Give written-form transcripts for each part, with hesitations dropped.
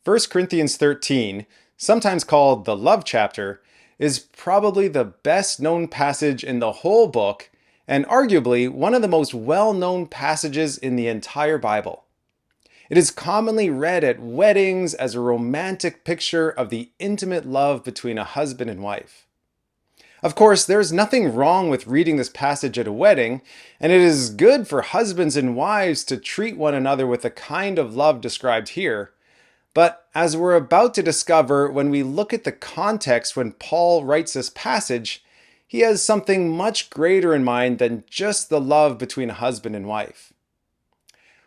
1 Corinthians 13, sometimes called the love chapter, is probably the best known passage in the whole book and arguably one of the most well-known passages in the entire Bible. It is commonly read at weddings as a romantic picture of the intimate love between a husband and wife. Of course, there's nothing wrong with reading this passage at a wedding, and it is good for husbands and wives to treat one another with the kind of love described here. But as we're about to discover when we look at the context when Paul writes this passage, he has something much greater in mind than just the love between a husband and wife.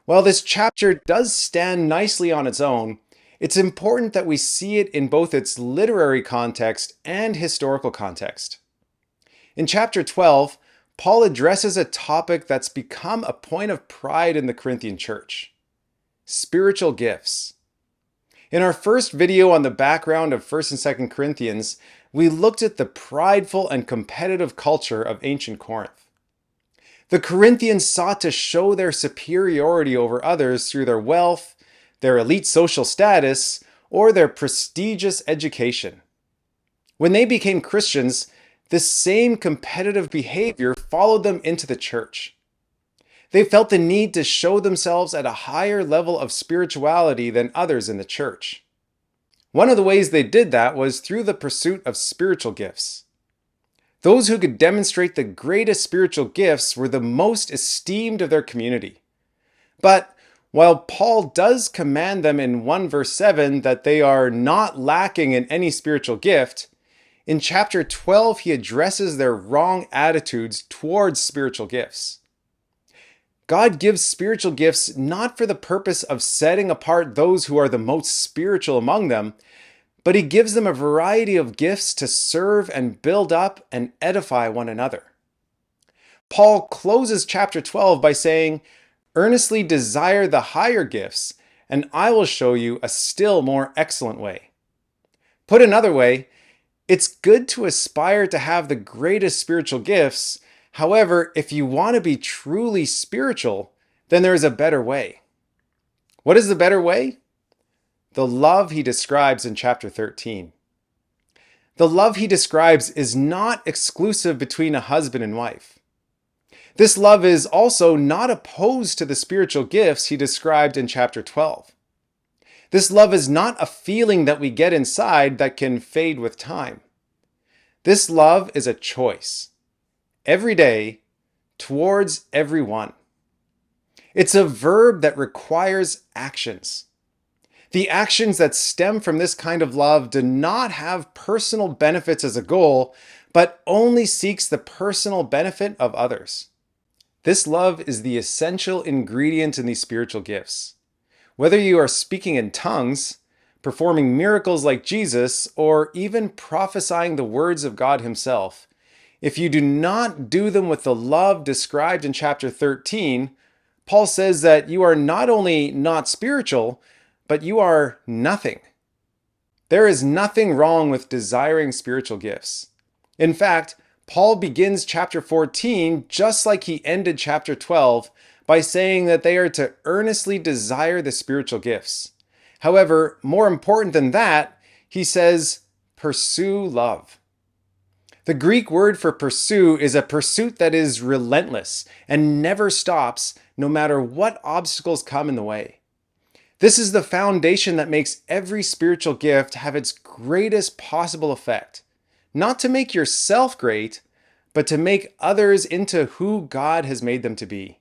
While this chapter does stand nicely on its own, it's important that we see it in both its literary context and historical context. In chapter 12, Paul addresses a topic that's become a point of pride in the Corinthian church: spiritual gifts. In our first video on the background of 1st and 2nd Corinthians, we looked at the prideful and competitive culture of ancient Corinth. The Corinthians sought to show their superiority over others through their wealth, their elite social status, or their prestigious education. When they became Christians, this same competitive behavior followed them into the church. They felt the need to show themselves at a higher level of spirituality than others in the church. One of the ways they did that was through the pursuit of spiritual gifts. Those who could demonstrate the greatest spiritual gifts were the most esteemed of their community. But while Paul does command them in 1 verse 7 that they are not lacking in any spiritual gift, in chapter 12 he addresses their wrong attitudes towards spiritual gifts. God gives spiritual gifts not for the purpose of setting apart those who are the most spiritual among them, but he gives them a variety of gifts to serve and build up and edify one another. Paul closes chapter 12 by saying, "Earnestly desire the higher gifts, and I will show you a still more excellent way." Put another way, it's good to aspire to have the greatest spiritual gifts. However, if you want to be truly spiritual, then there is a better way. What is the better way? The love he describes in chapter 13. The love he describes is not exclusive between a husband and wife. This love is also not opposed to the spiritual gifts he described in chapter 12. This love is not a feeling that we get inside that can fade with time. This love is a choice, every day, towards everyone. It's a verb that requires actions. The actions that stem from this kind of love do not have personal benefits as a goal, but only seeks the personal benefit of others. This love is the essential ingredient in these spiritual gifts. Whether you are speaking in tongues, performing miracles like Jesus, or even prophesying the words of God himself, if you do not do them with the love described in chapter 13, Paul says that you are not only not spiritual, but you are nothing. There is nothing wrong with desiring spiritual gifts. In fact, Paul begins chapter 14 just like he ended chapter 12 by saying that they are to earnestly desire the spiritual gifts. However, more important than that, he says, pursue love. The Greek word for pursue is a pursuit that is relentless and never stops, no matter what obstacles come in the way. This is the foundation that makes every spiritual gift have its greatest possible effect. Not to make yourself great, but to make others into who God has made them to be.